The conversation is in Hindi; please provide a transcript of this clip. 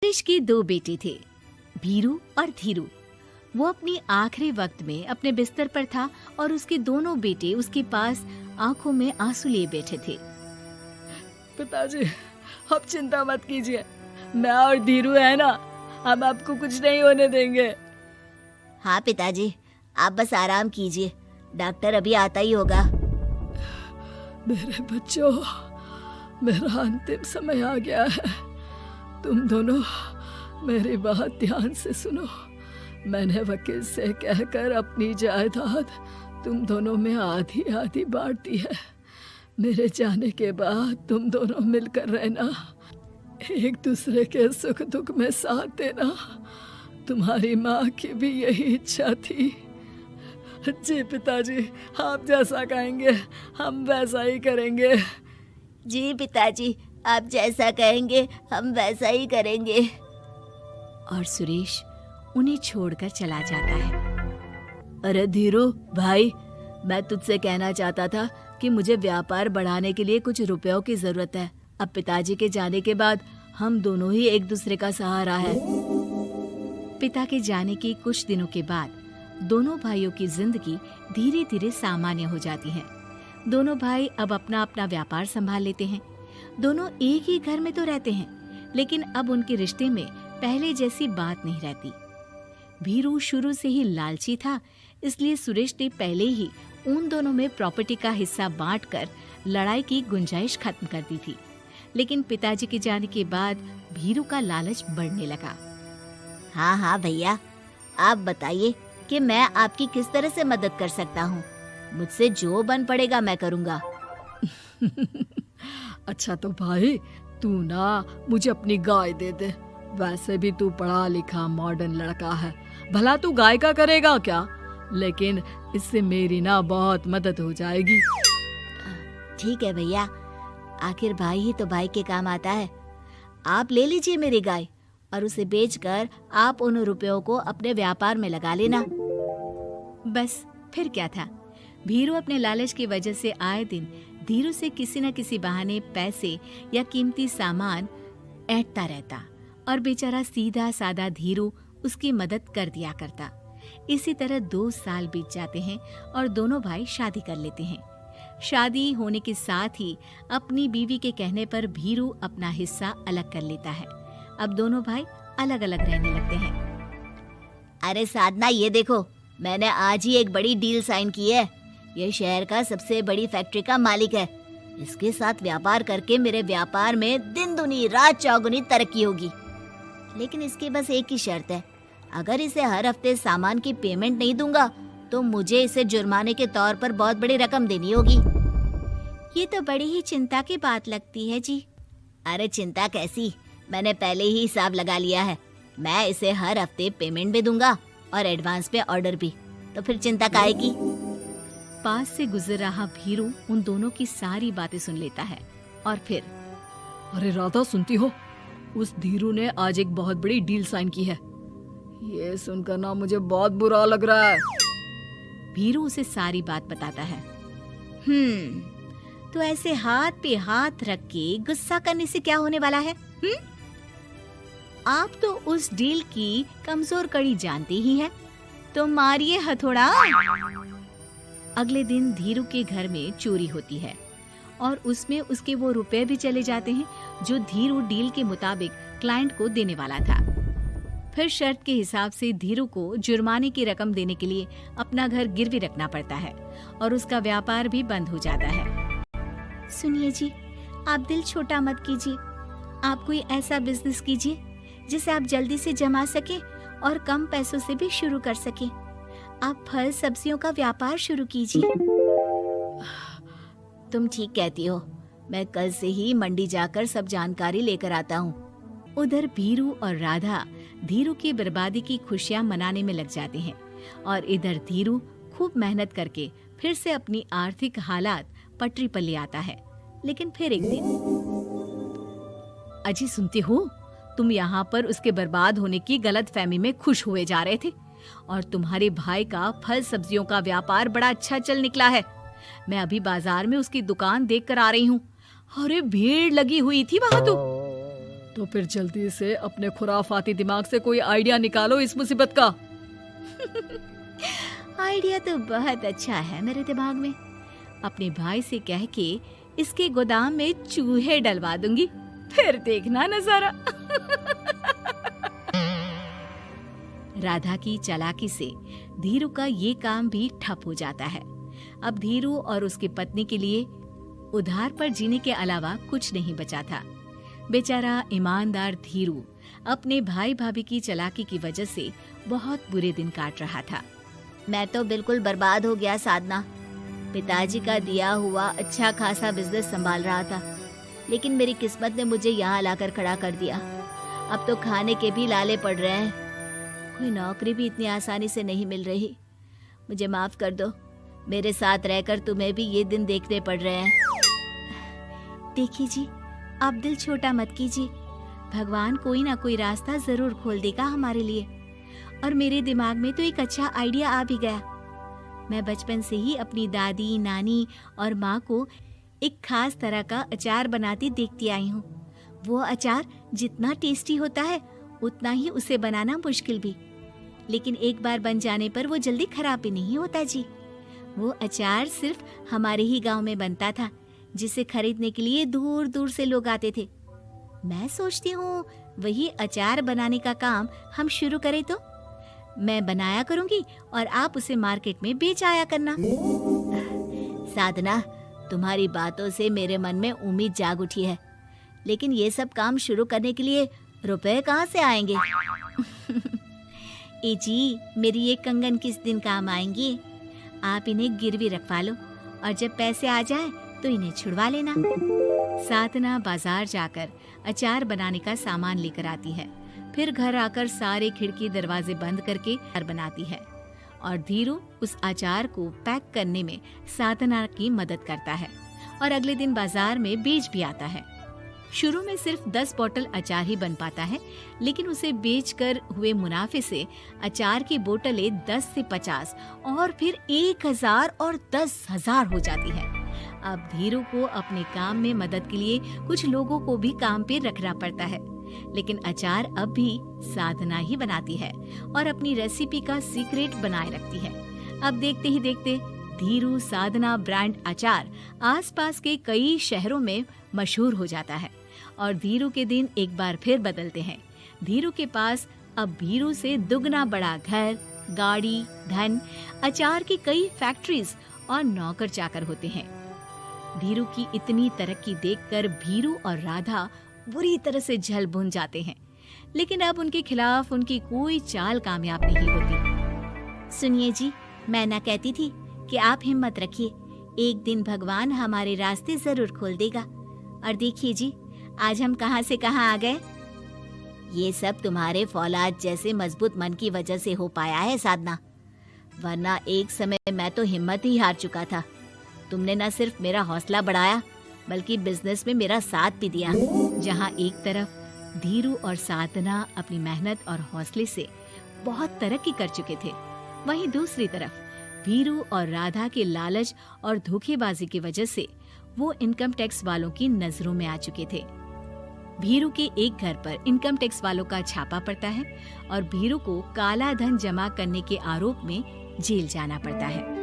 सुरेश के दो बेटे थे, भीरू और धीरू। वो अपनी आखिरी वक्त में अपने बिस्तर पर था और उसके दोनों बेटे उसके पास आंखों में आंसू लिए बैठे थे। पिताजी, आप चिंता मत कीजिए, मैं और धीरू है ना, हम आपको कुछ नहीं होने देंगे। हाँ पिताजी, आप बस आराम कीजिए, डॉक्टर अभी आता ही होगा। मेरे बच्चों, मेरा अंतिम समय आ गया है। तुम दोनों मेरी बात ध्यान से सुनो। मैंने वकील से कहकर अपनी जायदाद तुम दोनों में आधी आधी बांट दी है। मेरे जाने के बाद तुम दोनों मिलकर रहना, एक दूसरे के सुख दुख में साथ देना। तुम्हारी माँ की भी यही इच्छा थी। जी पिताजी, आप जैसा कहेंगे हम वैसा ही करेंगे। जी पिताजी, आप जैसा कहेंगे हम वैसा ही करेंगे। और सुरेश उन्हें छोड़कर चला जाता है। अरे धीरू भाई, मैं तुझसे कहना चाहता था कि मुझे व्यापार बढ़ाने के लिए कुछ रुपयों की जरूरत है। अब पिताजी के जाने के बाद हम दोनों ही एक दूसरे का सहारा है। पिता के जाने के कुछ दिनों के बाद दोनों भाइयों की जिंदगी धीरे धीरे सामान्य हो जाती है। दोनों भाई अब अपना अपना व्यापार संभाल लेते हैं। दोनों एक ही घर में तो रहते हैं, लेकिन अब उनके रिश्ते में पहले जैसी बात नहीं रहती। भीरू शुरू से ही लालची था, इसलिए सुरेश ने पहले ही उन दोनों में प्रॉपर्टी का हिस्सा बांटकर लड़ाई की गुंजाइश खत्म कर दी थी। लेकिन पिताजी के जाने के बाद भीरू का लालच बढ़ने लगा। हाँ हाँ भैया, आप बताइए कि मैं आपकी किस तरह से मदद कर सकता हूँ। मुझसे जो बन पड़ेगा मैं करूँगा। अच्छा तो भाई, तू ना मुझे अपनी गाय दे दे। वैसे भी तू पढ़ा लिखा मॉडर्न लड़का है, भला तू गाय का करेगा क्या? लेकिन इससे मेरी ना बहुत मदद हो जाएगी। ठीक है भैया, आखिर भाई ही तो भाई के काम आता है। आप ले लीजिए मेरी गाय और उसे बेचकर आप उन रुपयों को अपने व्यापार में लगा लेना। बस फिर क्या था, भीरू अपने लालच की वजह से आए दिन धीरू से किसी न किसी बहाने पैसे या कीमती सामान ऐंठता रहता और बेचारा सीधा सादा धीरू उसकी मदद कर दिया करता। इसी तरह 2 साल बीत जाते हैं और दोनों भाई शादी कर लेते हैं। शादी होने के साथ ही अपनी बीवी के कहने पर भीरू अपना हिस्सा अलग कर लेता है। अब दोनों भाई अलग अलग रहने लगते हैं। अरे साधना, ये देखो, मैंने आज ही एक बड़ी डील साइन की है। ये शहर का सबसे बड़ी फैक्ट्री का मालिक है। इसके साथ व्यापार करके मेरे व्यापार में दिन दुनी रात चौगुनी तरक्की होगी। लेकिन इसकी बस एक ही शर्त है, अगर इसे हर हफ्ते सामान की पेमेंट नहीं दूंगा तो मुझे इसे जुर्माने के तौर पर बहुत बड़ी रकम देनी होगी। ये तो बड़ी ही चिंता की बात लगती है जी। अरे चिंता कैसी, मैंने पहले ही हिसाब लगा लिया है। मैं इसे हर हफ्ते पेमेंट भी दूंगा और एडवांस पे ऑर्डर भी, तो फिर चिंता काहे की। पास से गुजर रहा भीरू उन दोनों की सारी बातें सुन लेता है और फिर, अरे राधा, सुनती हो? उस धीरू ने आज एक बहुत बड़ी डील साइन की है। ये सुनकर ना मुझे बहुत बुरा लग रहा है। भीरू उसे सारी बात बताता है। तो ऐसे हाथ पे हाथ रख के गुस्सा करने से क्या होने वाला है? आप तो उस डील की कमजोर कड़ी जानते ही हैं, तो मारिए हथौड़ा। अगले दिन धीरू के घर में चोरी होती है और उसमें उसके वो रुपए भी चले जाते हैं जो धीरू डील के मुताबिक क्लाइंट को देने वाला था। फिर शर्त के हिसाब से धीरू को जुर्माने की रकम देने के लिए अपना घर गिरवी रखना पड़ता है और उसका व्यापार भी बंद हो जाता है। सुनिए जी, आप दिल छोटा मत कीजिए। आप कोई ऐसा बिजनेस कीजिए जिसे आप जल्दी से जमा सके और कम पैसों से भी शुरू कर सके। आप फल सब्जियों का व्यापार शुरू कीजिए। तुम ठीक कहती हो, मैं कल से ही मंडी जाकर सब जानकारी लेकर आता हूँ। उधर भीरू और राधा धीरू की बर्बादी की खुशियां मनाने में लग जाते हैं और इधर धीरू खूब मेहनत करके फिर से अपनी आर्थिक हालात पटरी पर ले आता है। लेकिन फिर एक दिन, अजी सुनती हो, तुम यहाँ पर उसके बर्बाद होने की गलतफहमी में खुश हुए जा रहे थे और तुम्हारे भाई का फल सब्जियों का व्यापार बड़ा अच्छा चल निकला है। मैं अभी बाजार में उसकी दुकान देख कर आ रही हूँ। अरे भीड़ लगी हुई थी वहां तो तो फिर जल्दी से अपने खुराफाती दिमाग से कोई आइडिया निकालो इस मुसीबत का। आइडिया तो बहुत अच्छा है मेरे दिमाग में। अपने भाई से कह के इसके गोदाम में चूहे डलवा दूंगी, फिर देखना नजारा। राधा की चालाकी से धीरू का ये काम भी ठप हो जाता है। अब धीरू और उसकी पत्नी के लिए उधार पर जीने के अलावा कुछ नहीं बचा था। बेचारा ईमानदार धीरू अपने भाई भाभी की चालाकी की वजह से बहुत बुरे दिन काट रहा था। मैं तो बिल्कुल बर्बाद हो गया साधना। पिताजी का दिया हुआ अच्छा खासा बिजनेस संभाल रहा था, लेकिन मेरी किस्मत ने मुझे यहाँ लाकर खड़ा कर दिया। अब तो खाने के भी लाले पड़ रहे हैं। कोई नौकरी भी इतनी आसानी से नहीं मिल रही। मुझे माफ कर दो, मेरे साथ रहकर तुम्हें भी ये दिन देखने पड़ रहे हैं। देखिए जी, आप दिल छोटा मत कीजिए। भगवान कोई ना कोई रास्ता जरूर खोल देगा हमारे लिए। और मेरे दिमाग में तो एक अच्छा आइडिया आ भी गया। मैं बचपन से ही अपनी दादी, नानी और माँ को एक खास तरह का अचार बनाती देखती आई हूँ। वो अचार जितना टेस्टी होता है उतना ही उसे बनाना मुश्किल भी, लेकिन एक बार बन जाने पर वो जल्दी खराब भी नहीं होता जी। वो अचार सिर्फ हमारे ही गांव में बनता था, जिसे खरीदने के लिए दूर दूर से लोग आते थे। मैं सोचती हूँ वही अचार बनाने का काम हम शुरू करें तो। मैं बनाया करूंगी और आप उसे मार्केट में बेच आया करना। साधना, तुम्हारी बातों से मेरे मन में उम्मीद जाग उठी है, लेकिन ये सब काम शुरू करने के लिए रुपए कहाँ से आएंगे? ए जी, मेरी ये कंगन किस दिन काम आएंगी? आप इन्हें गिरवी रखवा लो और जब पैसे आ जाए तो इन्हें छुड़वा लेना। साधना बाजार जाकर अचार बनाने का सामान लेकर आती है। फिर घर आकर सारे खिड़की दरवाजे बंद करके अचार बनाती है और धीरू उस अचार को पैक करने में साधना की मदद करता है और अगले दिन बाजार में बेच भी आता है। शुरू में सिर्फ 10 बोतल अचार ही बन पाता है, लेकिन उसे बेचकर हुए मुनाफे से अचार की बोतलें 10 से 50 और फिर 1000 और 10,000 हो जाती है। अब धीरू को अपने काम में मदद के लिए कुछ लोगों को भी काम पे रखना पड़ता है, लेकिन अचार अब भी साधना ही बनाती है और अपनी रेसिपी का सीक्रेट बनाए रखती है। अब देखते ही देखते धीरू साधना ब्रांड अचार आसपास के कई शहरों में मशहूर हो जाता है और धीरू के दिन एक बार फिर बदलते हैं। धीरू के पास अब भीरू से दुगना बड़ा घर, गाड़ी, धन, अचार की कई फैक्ट्रीज और नौकर चाकर होते हैं। धीरू की इतनी तरक्की देखकर भीरू और राधा बुरी तरह से जल भुन जाते हैं, लेकिन अब उनके खिलाफ उनकी कोई चाल कामयाब नहीं होती। सुनिए जी, मैं ना कहती थी कि आप हिम्मत रखिए, एक दिन भगवान हमारे रास्ते जरूर खोल देगा। और देखिए जी, आज हम कहाँ से कहाँ आ गए। ये सब तुम्हारे फौलाद जैसे मजबूत मन की वजह से हो पाया है साधना, वरना एक समय मैं तो हिम्मत ही हार चुका था। तुमने न सिर्फ मेरा हौसला बढ़ाया बल्कि बिजनेस में मेरा साथ भी दिया। जहाँ एक तरफ धीरू और साधना अपनी मेहनत और हौसले से बहुत तरक्की कर चुके थे, वहीं दूसरी तरफ भीरू और राधा के लालच और धोखेबाजी की वजह से वो इनकम टैक्स वालों की नजरों में आ चुके थे। भीरू के एक घर पर इनकम टैक्स वालों का छापा पड़ता है और भीरू को काला धन जमा करने के आरोप में जेल जाना पड़ता है।